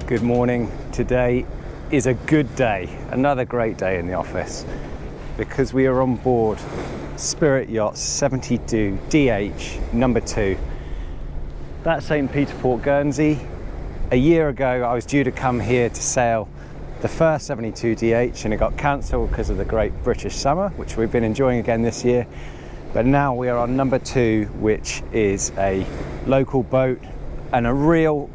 Good morning. Today is a good day, another great day in the office, because we are on board Spirit Yachts 72 DH number 2. That's St. Peter Port, Guernsey. A year ago I was due to come here to sail the first 72 DH and it got cancelled because of the great British summer, which we've been enjoying again this year. But now we are on number 2, which is a local boat and a real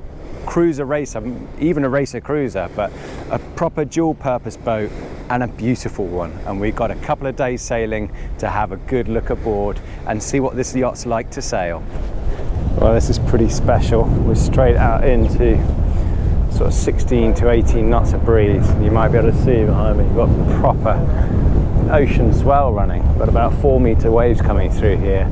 cruiser racer, even a racer cruiser, but a proper dual purpose boat and a beautiful one. And we've got a couple of days sailing to have a good look aboard and see what this yacht's like to sail. Well, this is pretty special. We're straight out into sort of 16 to 18 knots of breeze. You might be able to see behind me, you've got proper ocean swell running. We've got about 4-meter waves coming through here.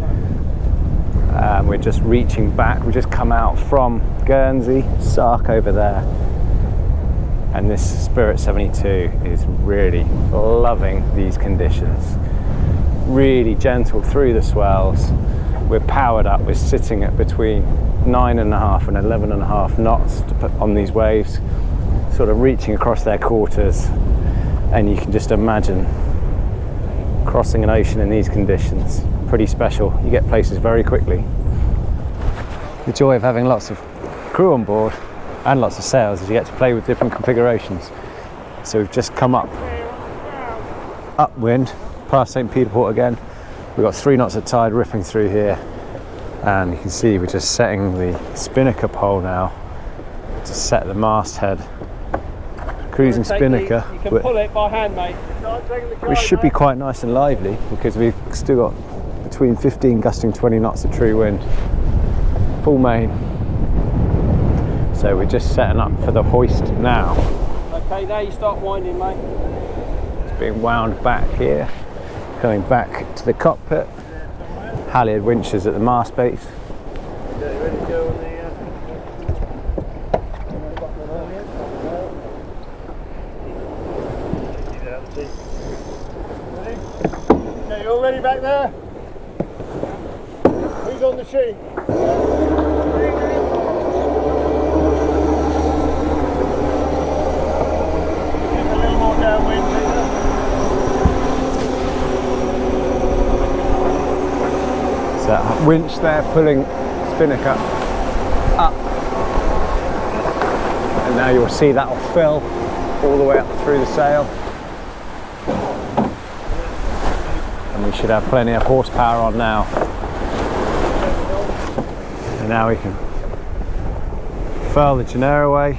We're just reaching back. We just come out from Guernsey, Sark over there, and this Spirit 72 is really loving these conditions. Really gentle through the swells. We're powered up. We're sitting at between 9.5 and 11.5 knots to put on these waves, sort of reaching across their quarters, and you can just imagine crossing an ocean in these conditions. Pretty special. You get places very quickly. The joy of having lots of crew on board and lots of sails is you get to play with different configurations. So we've just come up upwind past St. Peter Port again. We've got 3 knots of tide ripping through here, and you can see we're just setting the spinnaker pole now to set the masthead. Cruising spinnaker. You can pull it by hand, mate. Which should be quite nice and lively because we've still got between 15 gusting 20 knots of true wind. Full main. So we're just setting up for the hoist now. Okay, there you start winding, mate. It's being wound back here. Coming back to the cockpit. Halyard winches at the mast base. Ready to go on the Okay, you all ready back there? Who's on the sheet? A little more downwind. So winch there pulling spinnaker up. And now you'll see that'll fill all the way up through the sail. And we should have plenty of horsepower on now. And now we can furl the Genera away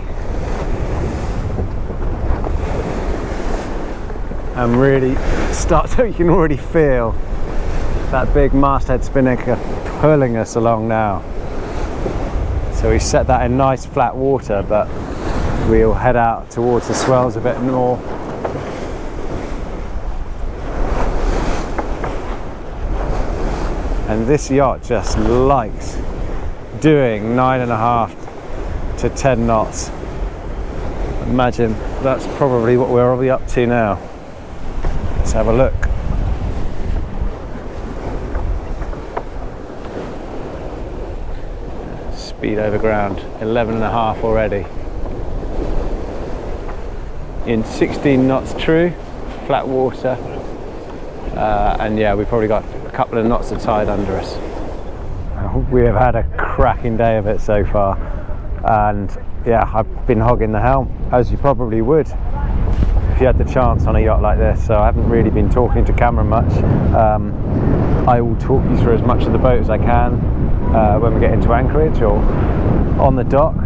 and really start, so you can already feel that big masthead spinnaker pulling us along now. So we set that in nice flat water, but we'll head out towards the swells a bit more. And this yacht just likes doing 9.5 to 10 knots. Imagine that's probably what we're already up to now. Let's have a look. Speed over ground, 11.5 already. In 16 knots true, flat water. And yeah, we've probably got a couple of knots of tide under us. We have had a cracking day of it so far, and yeah, I've been hogging the helm, as you probably would if you had the chance on a yacht like this. So I haven't really been talking to camera much. I will talk you through as much of the boat as I can when we get into anchorage or on the dock,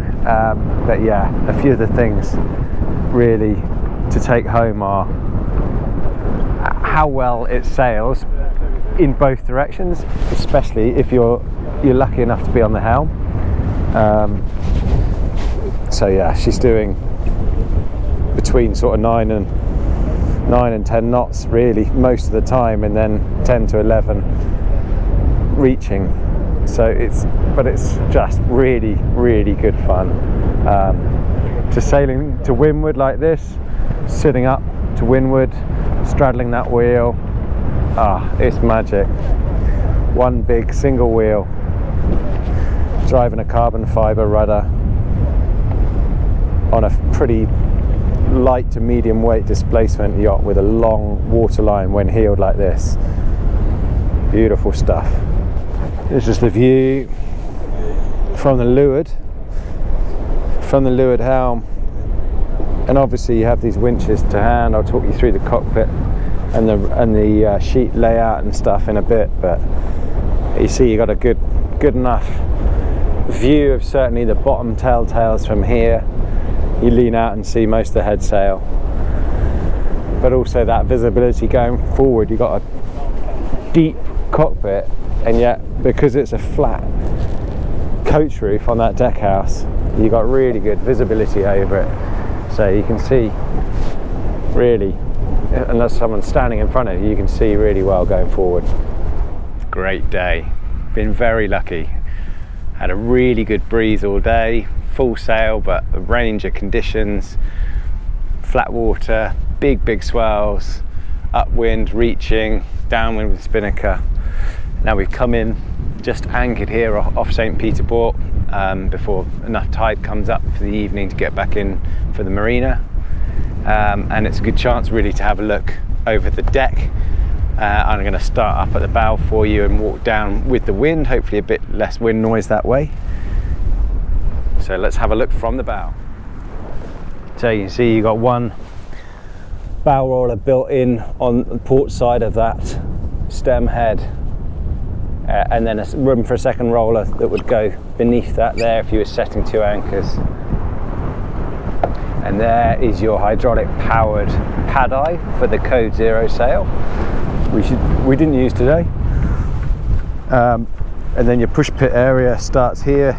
but yeah, a few of the things really to take home are how well it sails in both directions, especially if you're lucky enough to be on the helm. So yeah, she's doing between sort of 9 and 10 knots really most of the time, and then 10 to 11 reaching. So it's just really good fun. To sailing to windward like this, sitting up to windward, straddling that wheel, it's magic. One big single wheel, driving a carbon fibre rudder, on a pretty light to medium weight displacement yacht with a long waterline when heeled like this. Beautiful stuff. This is the view from the leeward helm, and obviously you have these winches to hand. I'll talk you through the cockpit and the sheet layout and stuff in a bit, but you see you got a good enough view of certainly the bottom telltales from here. You lean out and see most of the head sail, but also that visibility going forward. You've got a deep cockpit, and yet because it's a flat coach roof on that deck house, you've got really good visibility over it, so you can see really, unless someone's standing in front of you, you can see really well going forward. Great day, been very lucky. Had a really good breeze all day, full sail, but a range of conditions, flat water, big swells, upwind reaching, downwind with spinnaker. Now we've come in, just anchored here off St. Peter Port before enough tide comes up for the evening to get back in for the marina, and it's a good chance really to have a look over the deck. I'm going to start up at the bow for you and walk down with the wind, hopefully a bit less wind noise that way. So let's have a look from the bow. So you can see you've got one bow roller built in on the port side of that stem head, and then a room for a second roller that would go beneath that there if you were setting 2 anchors. And there is your hydraulic powered pad eye for the code 0 sail, we didn't use today. And then your push pit area starts here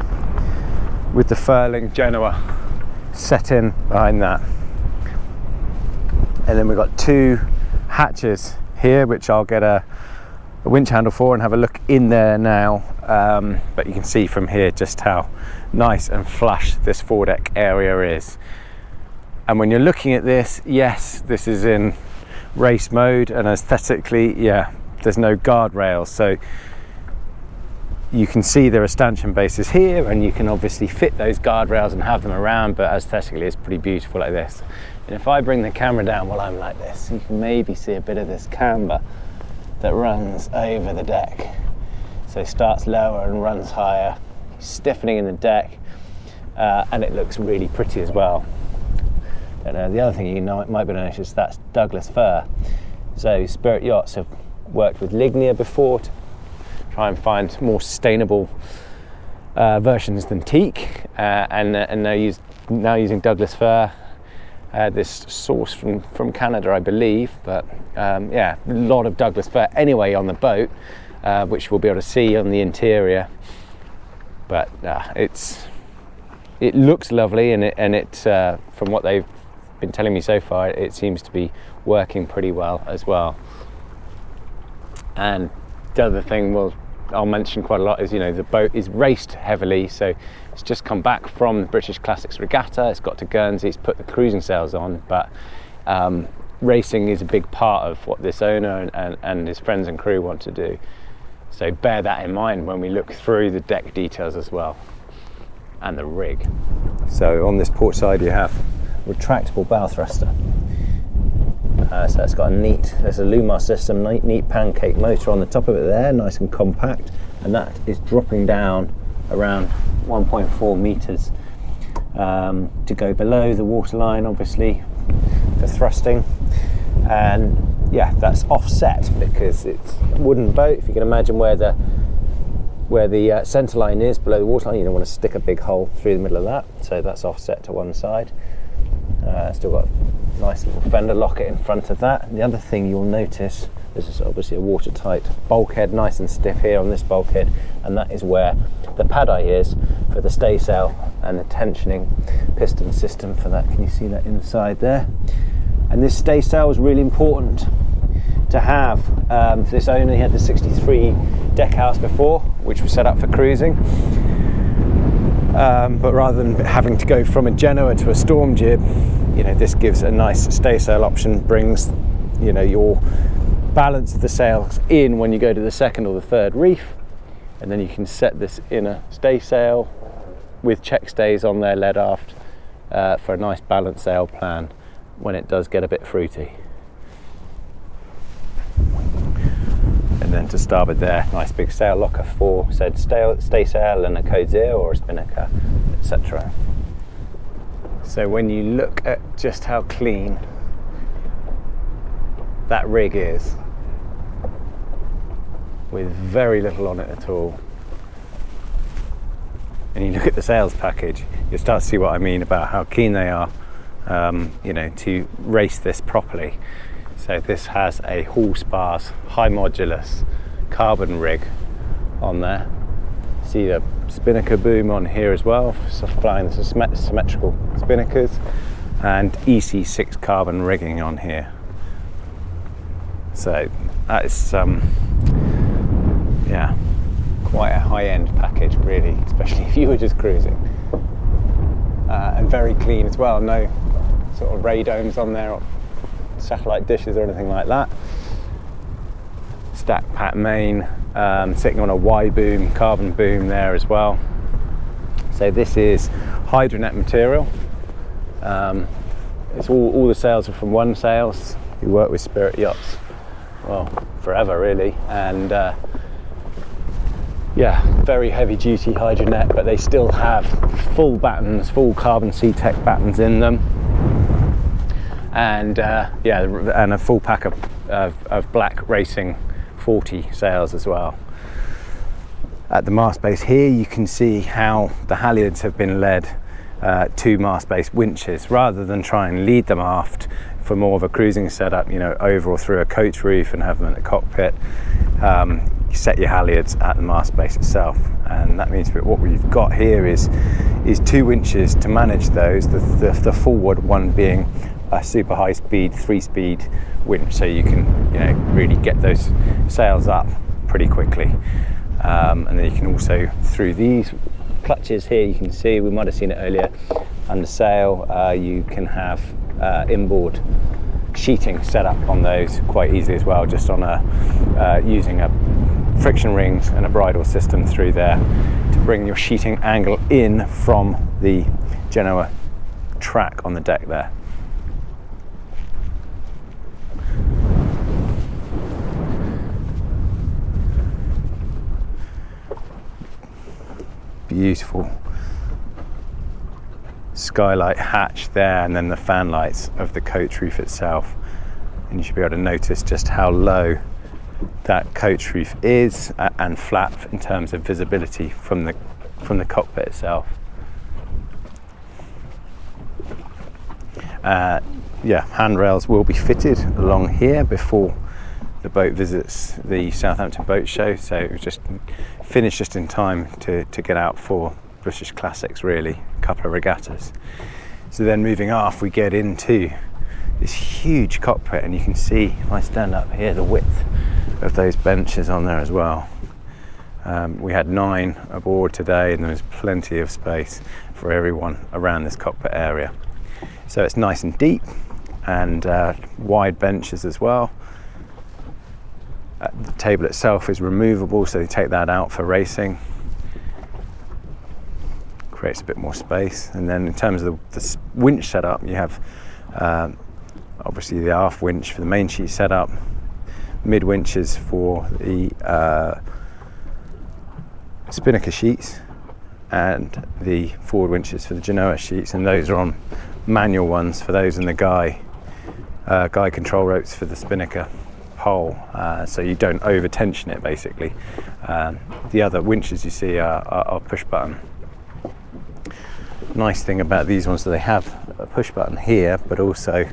with the furling Genoa set in behind that. And then we've got 2 hatches here, which I'll get a winch handle for and have a look in there now. But you can see from here just how nice and flush this foredeck area is. And when you're looking at this, yes, this is in race mode, and aesthetically, yeah, there's no guardrails, so you can see there are stanchion bases here, and you can obviously fit those guardrails and have them around, but aesthetically it's pretty beautiful like this. And if I bring the camera down while I'm like this, you can maybe see a bit of this camber that runs over the deck. So it starts lower and runs higher, stiffening in the deck, and it looks really pretty as well. And the other thing you might be noticed, that's Douglas fir. So Spirit Yachts have worked with Lignia before to try and find more sustainable versions than teak, and they're now using Douglas fir, this source from Canada, I believe. But yeah, a lot of Douglas fir anyway on the boat, which we'll be able to see on the interior. But it looks lovely, and it from what they've been telling me so far, it seems to be working pretty well as well. And the other thing I'll mention quite a lot is, you know, the boat is raced heavily, so it's just come back from the British Classics Regatta, it's got to Guernsey, it's put the cruising sails on, but racing is a big part of what this owner and his friends and crew want to do. So bear that in mind when we look through the deck details as well, and the rig. So on this port side you have retractable bow thruster. So it's got there's a Lumar system, neat pancake motor on the top of it there, nice and compact, and that is dropping down around 1.4 meters to go below the waterline, obviously, for thrusting. And yeah, that's offset because it's a wooden boat. If you can imagine where the centre line is below the waterline, you don't want to stick a big hole through the middle of that, so that's offset to one side. Still got a nice little fender locket in front of that. And the other thing you'll notice, this is obviously a watertight bulkhead, nice and stiff here on this bulkhead, and that is where the pad eye is for the staysail and the tensioning piston system for that. Can you see that inside there? And this staysail was really important to have. For this owner, he had the 63 deck house before, which was set up for cruising. But rather than having to go from a Genoa to a storm jib, you know, this gives a nice staysail option, brings, you know, your balance of the sails in when you go to the second or the third reef, and then you can set this in a staysail with check stays on there, lead aft, for a nice balanced sail plan when it does get a bit fruity. And then to starboard there, nice big sail locker for said stay sail and a code zero or a spinnaker, etc. So when you look at just how clean that rig is, with very little on it at all, and you look at the sales package, you'll start to see what I mean about how keen they are, you know, to race this properly. So this has a Hall Spars high modulus carbon rig on there. See the spinnaker boom on here as well, for flying the symmetrical spinnakers, and EC6 carbon rigging on here. So that is yeah, quite a high-end package really, especially if you were just cruising. And very clean as well, no sort of radomes on there or satellite dishes or anything like that. Stack pat main, sitting on a Y boom, carbon boom there as well. So this is hydronet material. It's all the sails are from One Sails, who work with Spirit Yachts, well, forever really, and yeah, very heavy duty hydronet, but they still have full battens, full carbon C-Tech battens in them. And yeah, and a full pack of black racing 40 sails as well. At the mast base here, you can see how the halyards have been led to mast base winches, rather than try and lead them aft for more of a cruising setup, you know, over or through a coach roof and have them at the cockpit. You set your halyards at the mast base itself, and that means that what we've got here is 2 winches to manage those. The forward one being a super high speed 3-speed winch, so you can, you know, really get those sails up pretty quickly. And then you can also, through these clutches here, you can see, we might have seen it earlier, under sail, you can have inboard sheeting set up on those quite easily as well, just on a using a friction rings and a bridle system through there to bring your sheeting angle in from the Genoa track on the deck there. Beautiful skylight hatch there, and then the fan lights of the coach roof itself, and you should be able to notice just how low that coach roof is and flat in terms of visibility from the cockpit itself. Yeah, handrails will be fitted along here before the boat visits the Southampton Boat Show, so it was just finished just in time to get out for British Classics really, a couple of regattas. So then moving aft, we get into this huge cockpit, and you can see, if I stand up here, the width of those benches on there as well. We had 9 aboard today, and there was plenty of space for everyone around this cockpit area. So it's nice and deep, and wide benches as well. The table itself is removable, so they take that out for racing. Creates a bit more space. And then in terms of the winch setup, you have obviously the aft winch for the main sheet setup, mid winches for the spinnaker sheets, and the forward winches for the Genoa sheets, and those are on manual ones for those, and the guy control ropes for the spinnaker pole, so you don't over tension it basically. The other winches you see are push button. Nice thing about these ones, so they have a push button here, but also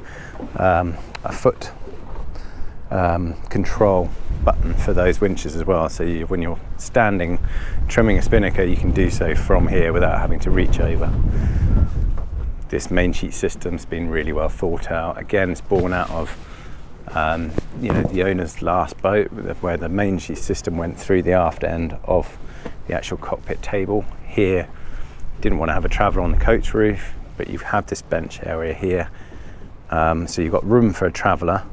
a foot control button for those winches as well, so when you're standing trimming a spinnaker, you can do so from here without having to reach over. This main sheet system's been really well thought out. Again, it's born out of you know, the owner's last boat, where the main sheet system went through the aft end of the actual cockpit table. Here, didn't want to have a traveller on the coach roof, but you have this bench area here, so you've got room for a traveller,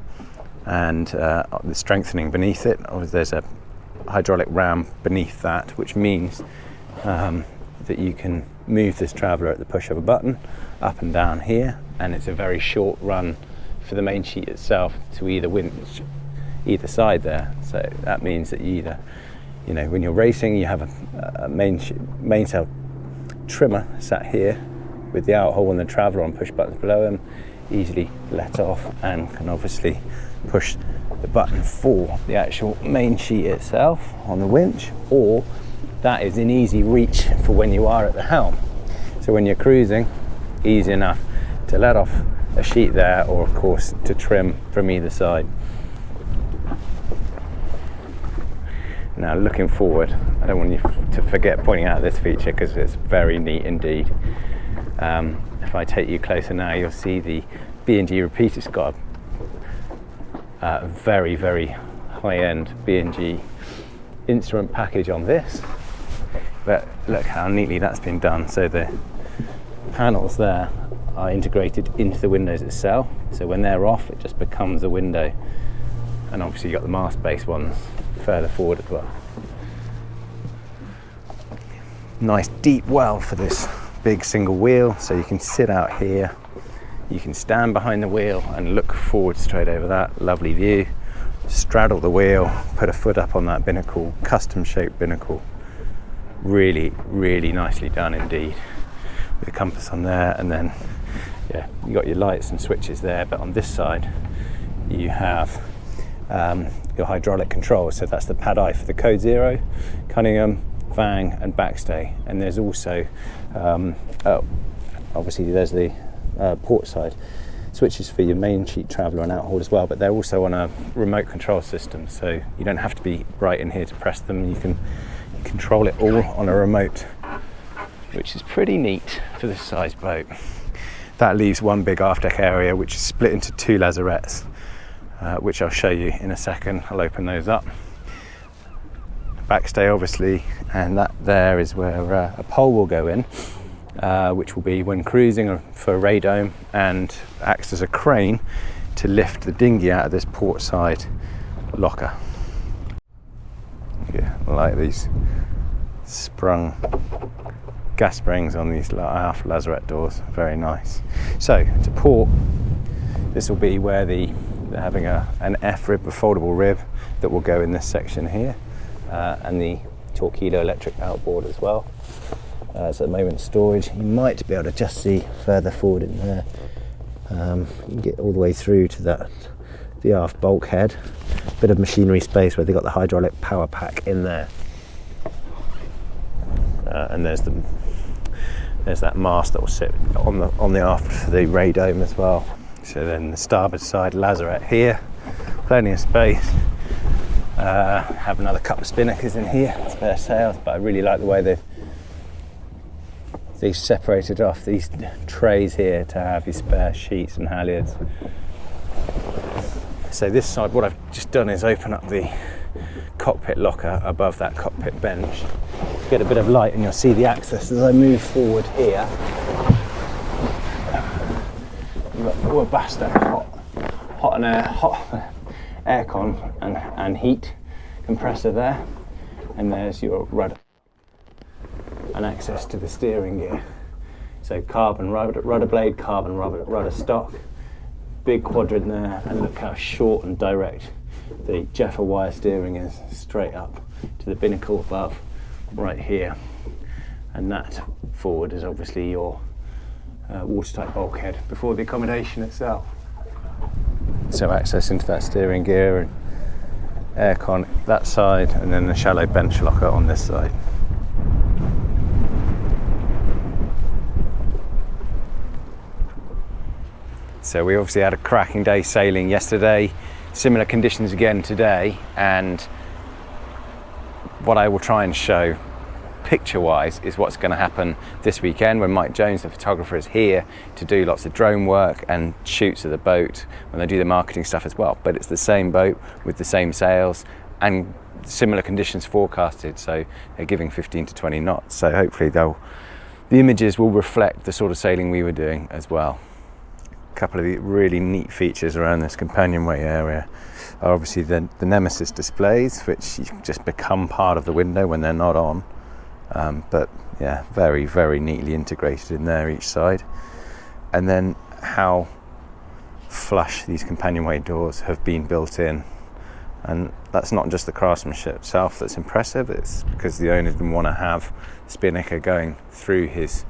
and the strengthening beneath it. There's a hydraulic ram beneath that, which means that you can move this traveller at the push of a button up and down here, and it's a very short run for the main sheet itself to either winch either side there. So that means that you either, you know, when you're racing, you have a mainsail trimmer sat here with the out hole and the traveller on push buttons below him, easily let off, and can obviously push the button for the actual main sheet itself on the winch, or that is in easy reach for when you are at the helm. So when you're cruising, easy enough to let off a sheet there, or of course to trim from either side. Now looking forward, I don't want you to forget pointing out this feature because it's very neat indeed. If I take you closer now, you'll see the B&G repeater. It's got a very, very high-end B&G instrument package on this. But look how neatly that's been done. So the panels there are integrated into the windows itself. So when they're off, it just becomes a window. And obviously you've got the mast-based ones further forward as well. Nice deep well for this big single wheel, so you can sit out here, you can stand behind the wheel and look forward straight over that lovely view, straddle the wheel, put a foot up on that binnacle, custom shaped binnacle. Really, really nicely done indeed, with a compass on there. And then yeah, you got your lights and switches there, but on this side you have your hydraulic controls. So that's the pad I for the code 0, Cunningham, Vang and backstay. And there's also obviously there's the port side switches for your main sheet traveller and outhaul as well, but they're also on a remote control system, so you don't have to be right in here to press them. You can control it all on a remote, which is pretty neat for this size boat. That leaves one big aft deck area which is split into 2 lazarettes, which I'll show you in a second. I'll open those up. Backstay obviously, and that there is where a pole will go in, which will be when cruising for a radome, and acts as a crane to lift the dinghy out of this port side locker. Yeah, I like these sprung gas springs on these aft lazarette doors, very nice. So to port, this will be where they're having an F rib, a foldable rib that will go in this section here. And the Torpedo electric outboard as well. So at the moment storage, you might be able to just see further forward in there. You can get all the way through to the aft bulkhead. Bit of machinery space where they've got the hydraulic power pack in there. And there's that mast that will sit on the aft for the radome as well. So then the starboard side lazarette here, plenty of space. Have another couple of spinnakers in here, spare sails, but I really like the way they've separated off these trays here to have your spare sheets and halyards. So this side, what I've just done is open up the cockpit locker above that cockpit bench. Get a bit of light and you'll see the access as I move forward here. You've got Webasto hot aircon and heat compressor there, and there's your rudder and access to the steering gear. So carbon rudder blade, carbon rudder stock, big quadrant there, and look how short and direct the Jeffer wire steering is, straight up to the binnacle above right here. And that forward is obviously your watertight bulkhead before the accommodation itself. So access into that steering gear and aircon that side, and then the shallow bench locker on this side. So we obviously had a cracking day sailing yesterday, similar conditions again today, and what I will try and show picture-wise is what's going to happen this weekend when Mike Jones, the photographer, is here to do lots of drone work and shoots of the boat when they do the marketing stuff as well. But it's the same boat with the same sails and similar conditions forecasted, so they're giving 15 to 20 knots. So hopefully the images will reflect the sort of sailing we were doing as well. A couple of the really neat features around this companionway area are obviously the Nemesis displays, which just become part of the window when they're not on. But yeah, very, very neatly integrated in there each side. And then how flush these companionway doors have been built in. And that's not just the craftsmanship itself that's impressive, it's because the owner didn't want to have spinnaker going through his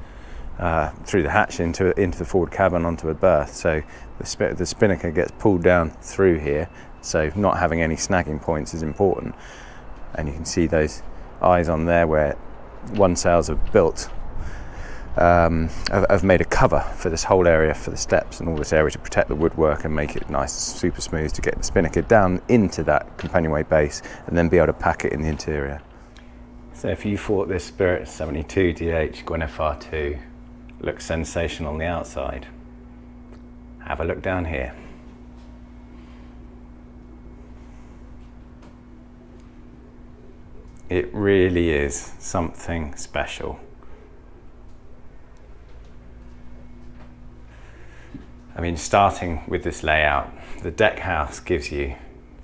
through the hatch into the forward cabin onto a berth. So the spinnaker gets pulled down through here, so not having any snagging points is important. And you can see those eyes on there where one sails have built, have made a cover for this whole area, for the steps and all this area, to protect the woodwork and make it nice, super smooth, to get the spinnaker down into that companionway base and then be able to pack it in the interior. So if you thought this Spirit 72 DH Guernsey 2 looks sensational on the outside, have a look down here. It really is something special. I mean, starting with this layout, the deck house gives you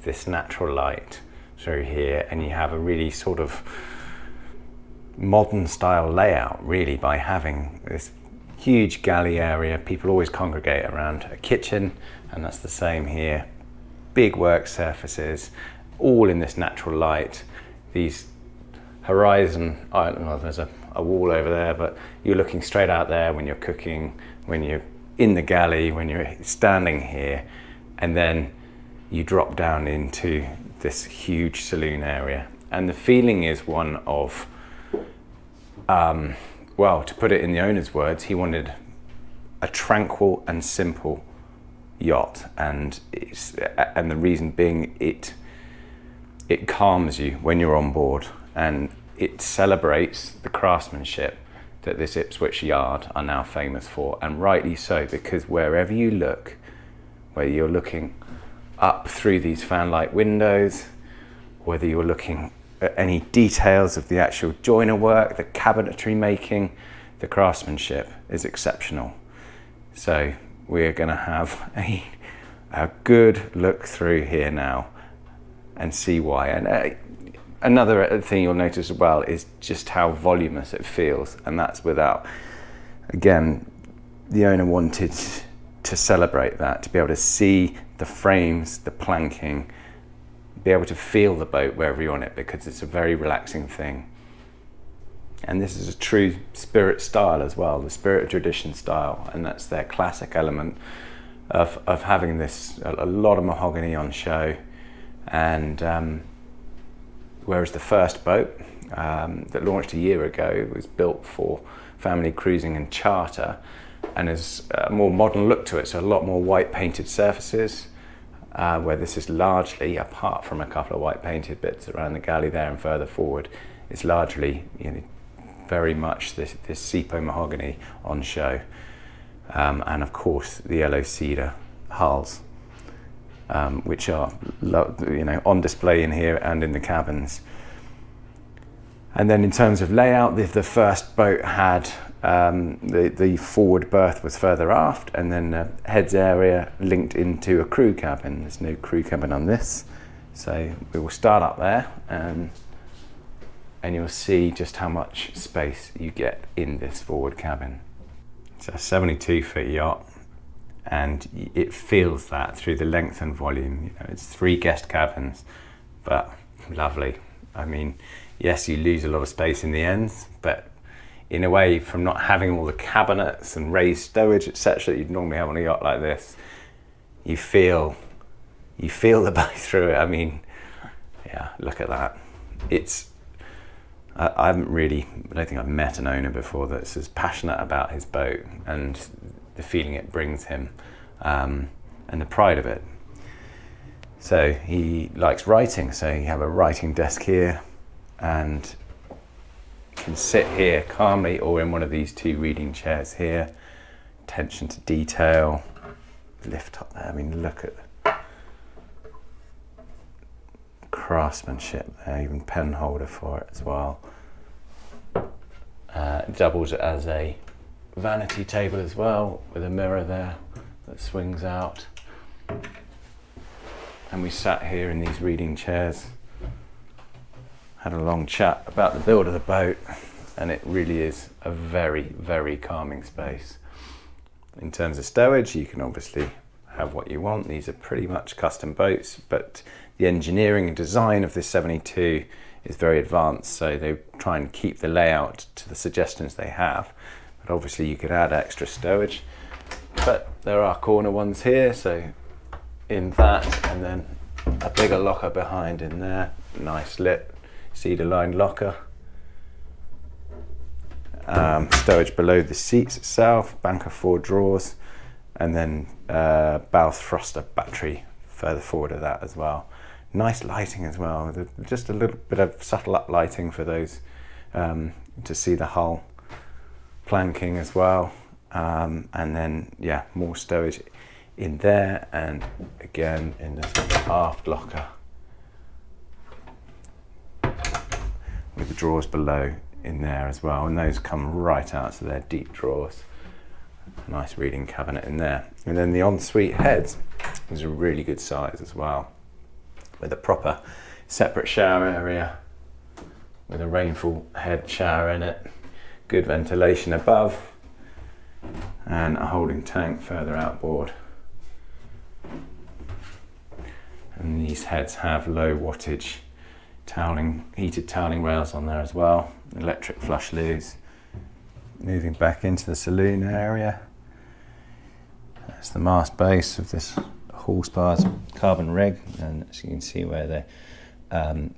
this natural light through here, and you have a really sort of modern style layout, really, by having this huge galley area. People always congregate around a kitchen, and that's the same here. Big work surfaces, all in this natural light. These horizon, I don't know, there's a wall over there, but you're looking straight out there when you're cooking, when you're in the galley, when you're standing here, and then you drop down into this huge saloon area. And the feeling is one of, well, to put it in the owner's words, he wanted a tranquil and simple yacht, and the reason being it calms you when you're on board, and it celebrates the craftsmanship that this Ipswich yard are now famous for, and rightly so, because wherever you look, whether you're looking up through these fanlight windows, whether you're looking at any details of the actual joiner work, the cabinetry making, the craftsmanship is exceptional. So we're going to have a good look through here now and see why. And another thing you'll notice as well is just how voluminous it feels, and that's without, again, the owner wanted to celebrate that, to be able to see the frames, the planking, be able to feel the boat wherever you're on it, because it's a very relaxing thing. And this is a true Spirit style as well, the Spirit of Tradition style, and that's their classic element of having this, a lot of mahogany on show. And whereas the first boat that launched a year ago was built for family cruising and charter, and has a more modern look to it, so a lot more white painted surfaces, where this is largely, apart from a couple of white painted bits around the galley there and further forward, it's largely, you know, very much this Sipo mahogany on show, and of course the yellow cedar hulls, which are, you know, on display in here and in the cabins. And then in terms of layout, the first boat had the forward berth was further aft, and then the heads area linked into a crew cabin. There's no crew cabin on this, so we will start up there, and you'll see just how much space you get in this forward cabin. It's a 72-foot yacht, and it feels that through the length and volume. You know, it's 3 guest cabins, but lovely. I mean, yes, you lose a lot of space in the ends, but in a way, from not having all the cabinets and raised stowage, etc., that you'd normally have on a yacht like this, you feel the boat through it. I mean, yeah, look at that. I don't think I've met an owner before that's as passionate about his boat and the feeling it brings him, and the pride of it. So he likes writing, so you have a writing desk here, and can sit here calmly, or in one of these 2 reading chairs here. Attention to detail, lift up there. I mean, look at craftsmanship there, even pen holder for it as well. It doubles as a vanity table as well, with a mirror there that swings out. And we sat here in these reading chairs, had a long chat about the build of the boat, and it really is a very, very calming space. In terms of stowage, you can obviously have what you want. These are pretty much custom boats, but the engineering and design of this 72 is very advanced, so they try and keep the layout to the suggestions they have. But obviously you could add extra stowage, but there are corner ones here, so in that, and then a bigger locker behind in there, nice lit cedar lined locker. Stowage below the seats itself, bank of 4 drawers, and then bow thruster battery further forward of that as well. Nice lighting as well, just a little bit of subtle up lighting for those to see the hull planking as well. And then yeah, more stowage in there, and again in this aft locker with the drawers below in there as well, and those come right out, so they're deep drawers. A nice reading cabinet in there, and then the ensuite heads is a really good size as well, with a proper separate shower area with a rainfall head shower in it, good ventilation above, and a holding tank further outboard. And these heads have low wattage toweling, heated toweling rails on there as well, electric flush loos. Moving back into the saloon area, that's the mast base of this Hallspars carbon rig, and as you can see where the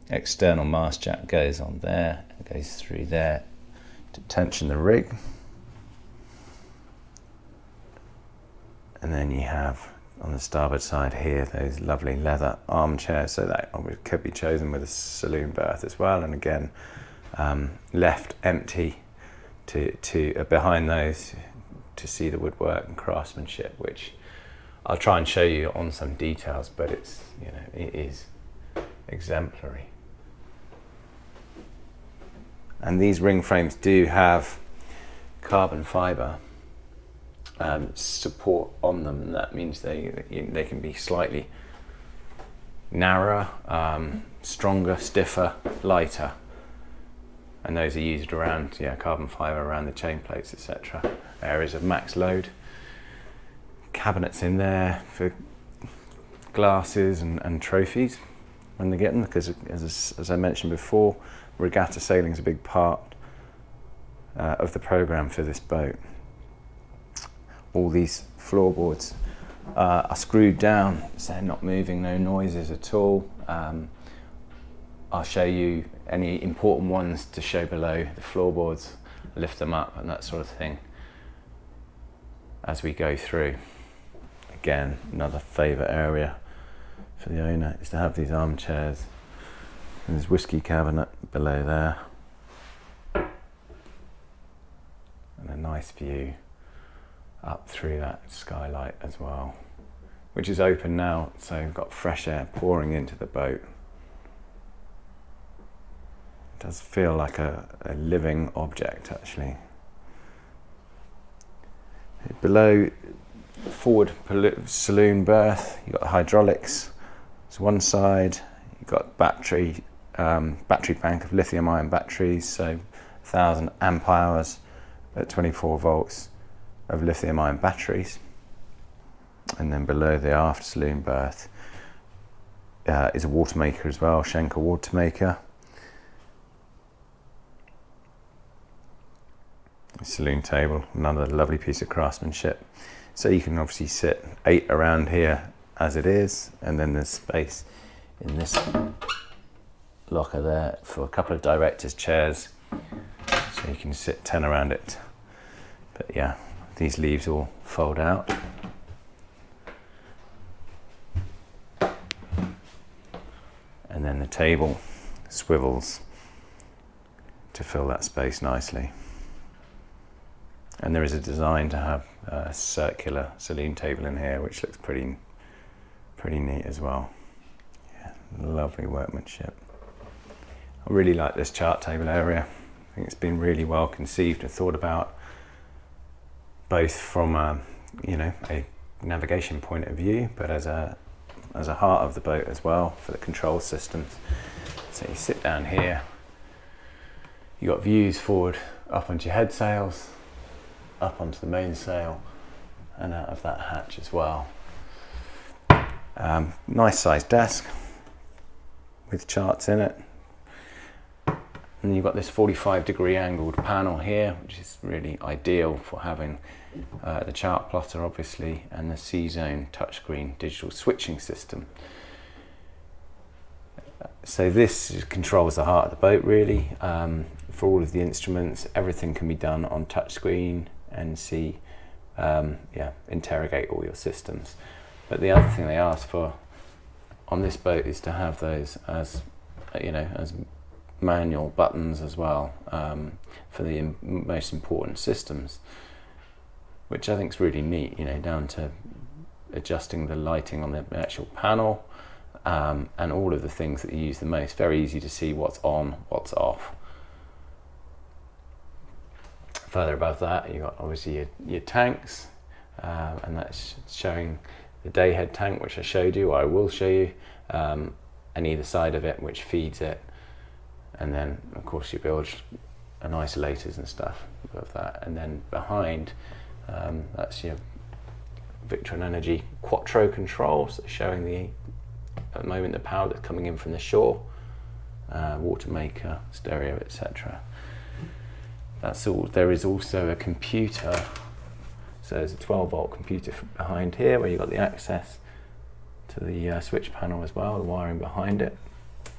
external mast jack goes on there, it goes through there to tension the rig. And then you have on the starboard side here those lovely leather armchairs, so that could be chosen with a saloon berth as well, and again left empty to behind those to see the woodwork and craftsmanship, which I'll try and show you on some details, but it's, you know, it is exemplary. And these ring frames do have carbon fibre support on them, and that means they can be slightly narrower, stronger, stiffer, lighter, and those are used around carbon fibre around the chain plates, etc. Areas of max load, cabinets in there for glasses and trophies when they get them, because as I mentioned before, regatta sailing is a big part of the programme for this boat. All these floorboards are screwed down, so they're not moving, no noises at all. I'll show you any important ones to show below the floorboards, lift them up and that sort of thing as we go through. Again, another favourite area for the owner is to have these armchairs. And there's whiskey cabinet below there, and a nice view up through that skylight as well, which is open now, so we've got fresh air pouring into the boat. It does feel like a living object actually. Below forward saloon berth, you've got hydraulics. So one side you've got battery bank of lithium ion batteries, so 1000 amp hours at 24 volts of lithium ion batteries. And then below the aft saloon berth is a water maker as well, Schenker water maker. Saloon table, another lovely piece of craftsmanship. So you can obviously sit 8 around here as it is, and then there's space in this locker there for a couple of directors' chairs, so you can sit 10 around it. But yeah, these leaves all fold out. And then the table swivels to fill that space nicely. And there is a design to have a circular saloon table in here, which looks pretty neat as well. Yeah, lovely workmanship. I really like this chart table area. I think it's been really well conceived and thought about, both from a navigation point of view, but as a heart of the boat as well, for the control systems. So you sit down here, You've got views forward up onto your head sails, up onto the mainsail, and out of that hatch as well. Nice sized desk with charts in it. And you've got this 45-degree angled panel here, which is really ideal for having the chart plotter, obviously, and the C-Zone touchscreen digital switching system. So this controls the heart of the boat, really. For all of the instruments, everything can be done on touchscreen and interrogate all your systems. But the other thing they ask for on this boat is to have those as manual buttons as well, for the most important systems, which I think is really neat, down to adjusting the lighting on the actual panel, and all of the things that you use the most. Very easy to see what's on, what's off. Further above that, you've got obviously your tanks, and that's showing the dayhead tank, which I showed you, or I will show you, and either side of it, which feeds it. And then, of course, you build an isolators and stuff above that. And then behind, that's your Victron Energy Quattro controls, so showing at the moment the power that's coming in from the shore, water maker, stereo, etc. That's all. There is also a computer. So there's a 12-volt computer behind here, where you've got the access to the switch panel as well, the wiring behind it.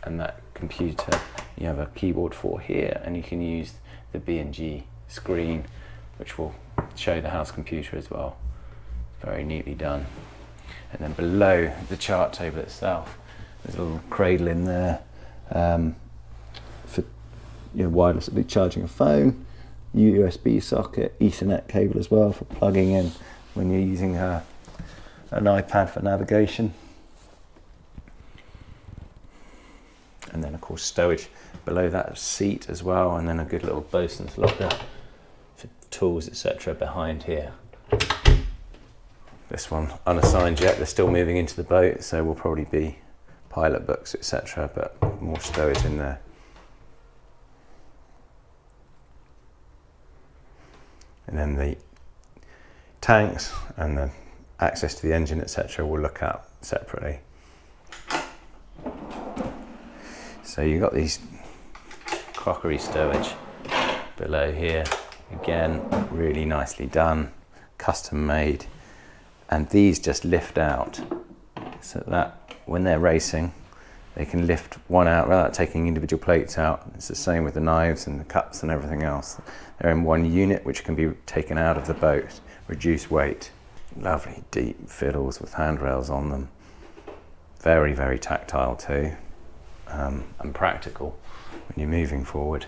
And that computer you have a keyboard for here, and you can use the B&G screen, which will show the house computer as well. Very neatly done. And then below the chart table itself, there's a little cradle in there for wirelessly charging a phone, USB socket, Ethernet cable as well for plugging in when you're using an iPad for navigation. And then, of course, stowage below that seat as well, and then a good little bosun's locker for tools, etc. behind here. This one unassigned yet, they're still moving into the boat, so will probably be pilot books, etc., but more stowage in there. And then the tanks and the access to the engine, etc., we'll look at separately. So you've got these crockery stowage below here, again really nicely done, custom made, and these just lift out so that when they're racing they can lift one out without taking individual plates out. It's the same with the knives and the cups and everything else. They're in one unit which can be taken out of the boat, reduce weight. Lovely deep fiddles with handrails on them, very, very tactile too. And practical when you're moving forward.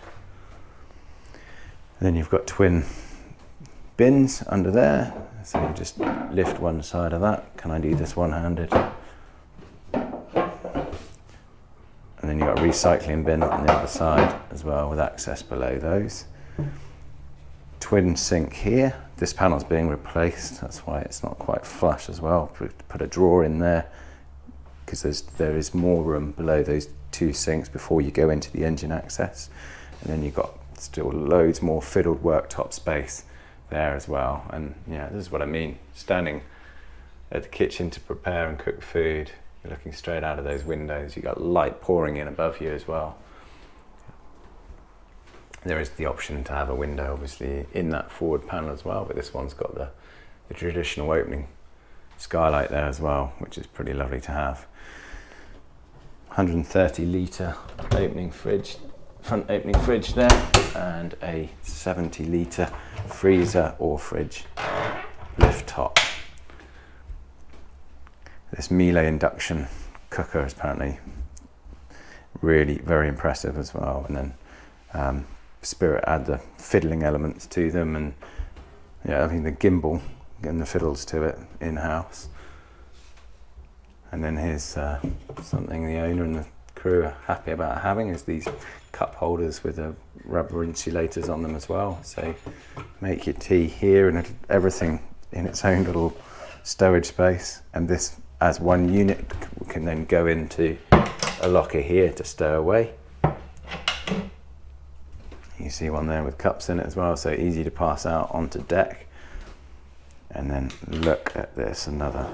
And then you've got twin bins under there, so you just lift one side of that. Can I do this one-handed? And then you've got a recycling bin on the other side as well, with access below those. Twin sink here. This panel's being replaced, that's why it's not quite flush as well. Put a drawer in there, because there is more room below those two sinks before you go into the engine access. And then you've got still loads more fiddled worktop space there as well. And yeah, this is what I mean, standing at the kitchen to prepare and cook food, you're looking straight out of those windows, you've got light pouring in above you as well. There is the option to have a window obviously in that forward panel as well, but this one's got the traditional opening skylight there as well, which is pretty lovely to have. 130 litre opening fridge, front opening fridge there, and a 70 litre freezer or fridge lift top. This Miele induction cooker is apparently really very impressive as well. And then Spirit add the fiddling elements to them, and yeah, I mean the gimbal and the fiddles to it in-house. And then here's something the owner and the crew are happy about having, is these cup holders with the rubber insulators on them as well. So make your tea here, and everything in its own little stowage space. And this as one unit can then go into a locker here to stow away. You see one there with cups in it as well, so easy to pass out onto deck. And then look at this, another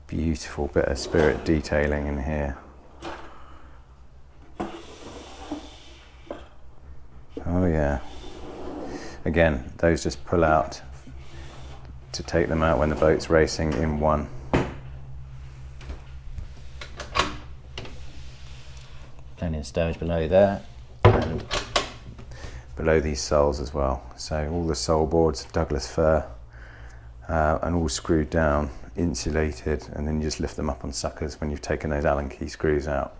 beautiful bit of spirit detailing in here. Oh yeah. Again, those just pull out to take them out when the boat's racing in one. Plenty of stowage below there, and below these soles as well. So all the sole boards, Douglas fir, and all screwed down, insulated, and then you just lift them up on suckers when you've taken those Allen key screws out.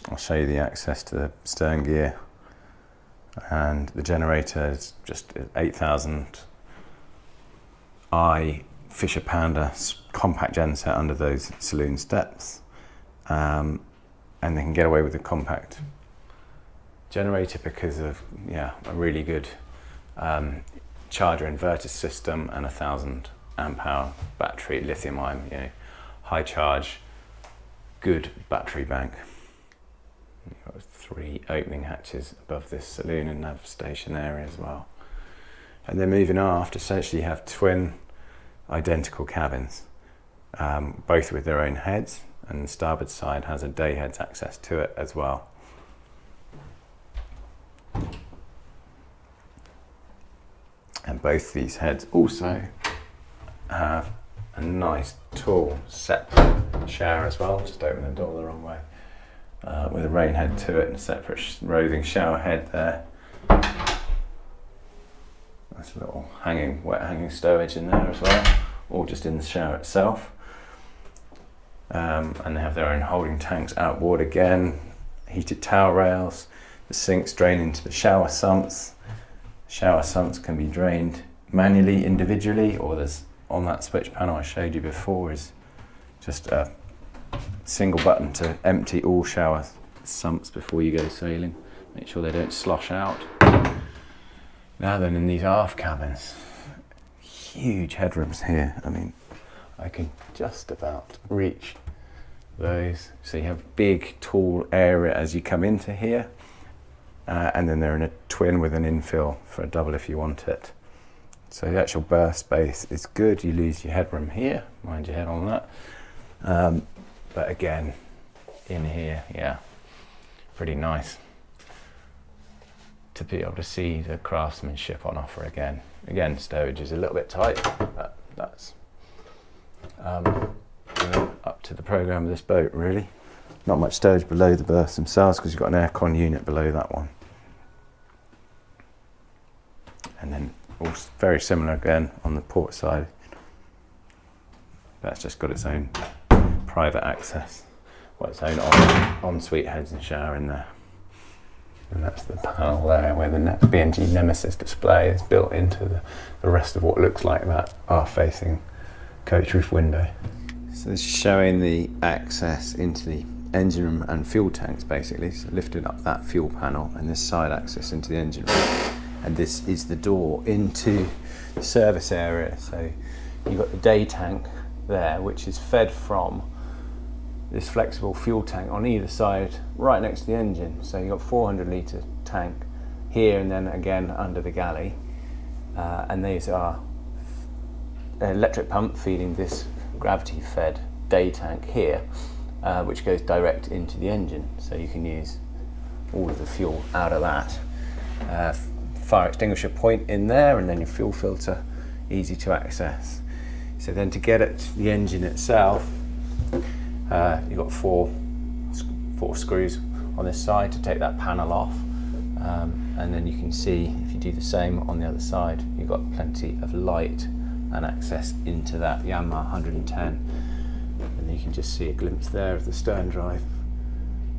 I'll show you the access to the stern gear, and the generator is just 8,000 I Fisher Panda compact genset under those Saloon steps, and they can get away with the compact generator because of a really good charger inverter system and 1,000 amp hour battery, lithium ion, high charge, good battery bank. You've got 3 opening hatches above this saloon and nav station area as well. And then moving aft, essentially you have twin identical cabins, both with their own heads, and the starboard side has a day heads access to it as well. And both these heads also have a nice tall separate shower as well. Just open the door the wrong way, with a rain head to it and a separate roving shower head there. Nice little wet hanging stowage in there as well, all just in the shower itself. And they have their own holding tanks outboard again, heated towel rails, the sinks drain into the shower sumps. Shower sumps can be drained manually, individually, or there's on that switch panel I showed you before is just a single button to empty all shower sumps before you go sailing. Make sure they don't slosh out. Now then, in these aft cabins, huge headrooms here. I mean, I can just about reach those. So you have big, tall area as you come into here, and then they're in a twin with an infill for a double if you want it. So the actual berth space is good. You lose your headroom here, mind your head on that. But again, in here, pretty nice to be able to see the craftsmanship on offer again. Again, stowage is a little bit tight, but that's up to the program of this boat, really. Not much stowage below the berths themselves because you've got an aircon unit below that one. And then all very similar again on the port side. That's just got its own private access, its own ensuite heads and shower in there. And that's the panel there where the B&G Nemesis display is built into the rest of what looks like that aft-facing coach roof window. So this is showing the access into the engine room and fuel tanks basically. So lifted up that fuel panel and this side access into the engine room. And this is the door into the service area. So you've got the day tank there, which is fed from this flexible fuel tank on either side, right next to the engine. So you've got 400 litre tank here and then again under the galley. And these are an electric pump feeding this gravity fed day tank here, which goes direct into the engine. So you can use all of the fuel out of that. Fire extinguisher point in there, and then your fuel filter, easy to access. So then to get at the engine itself, you've got four screws on this side to take that panel off, and then you can see if you do the same on the other side, you've got plenty of light and access into that Yamaha 110, and you can just see a glimpse there of the stern drive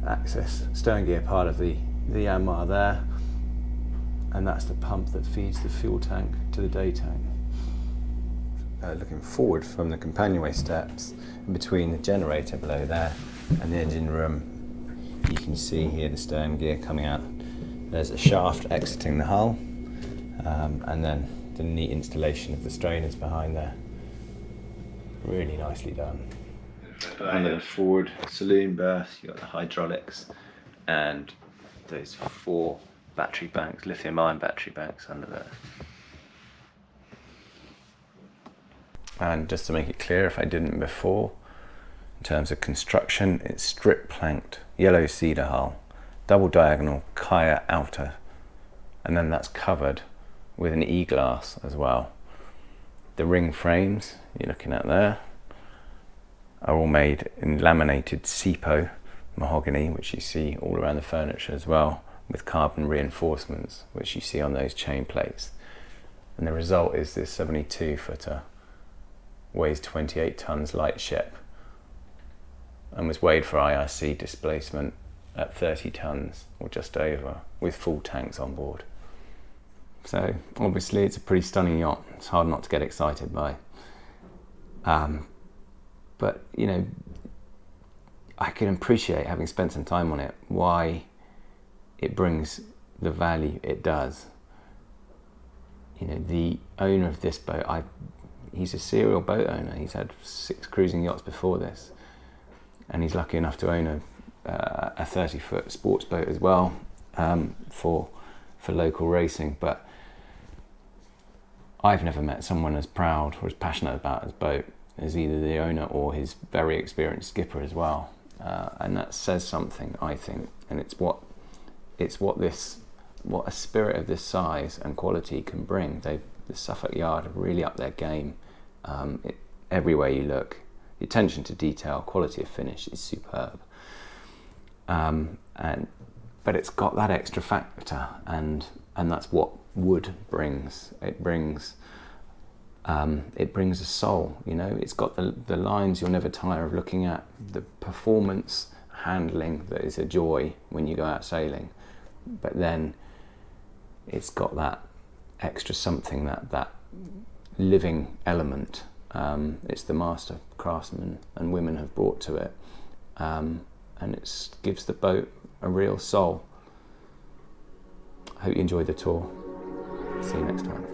access, stern gear part of the Yamaha there, and that's the pump that feeds the fuel tank to the day tank. Looking forward from the companionway steps, in between the generator below there and the engine room, you can see here the stern gear coming out. There's a shaft exiting the hull, and then the neat installation of the strainers behind there. Really nicely done. Under the forward saloon berth, you've got the hydraulics and those 4 battery banks, lithium-ion battery banks under there. And just to make it clear, if I didn't before, in terms of construction, it's strip planked, yellow cedar hull, double diagonal Kaya outer, and then that's covered with an E-glass as well. The ring frames you're looking at there are all made in laminated Sipo mahogany, which you see all around the furniture as well, with carbon reinforcements, which you see on those chain plates. And the result is this 72-footer, weighs 28 tons light ship, and was weighed for IRC displacement at 30 tons or just over, with full tanks on board. So obviously it's a pretty stunning yacht. It's hard not to get excited by. But you know, I can appreciate, having spent some time on it, why it brings the value it does. You know, the owner of this boat, he's a serial boat owner. He's had 6 cruising yachts before this, and he's lucky enough to own a 30-foot sports boat as well, for local racing. But I've never met someone as proud or as passionate about his boat as either the owner or his very experienced skipper as well. And that says something, I think, and it's what a spirit of this size and quality can bring. The Suffolk Yard have really upped their game. Everywhere you look, the attention to detail, quality of finish is superb. But it's got that extra factor, and that's what wood brings. It brings a soul. You know, it's got the lines you'll never tire of looking at, the performance handling that is a joy when you go out sailing. But then it's got that extra something, that living element. It's the master craftsmen and women have brought to it, and it gives the boat a real soul. I hope you enjoyed the tour. See you next time.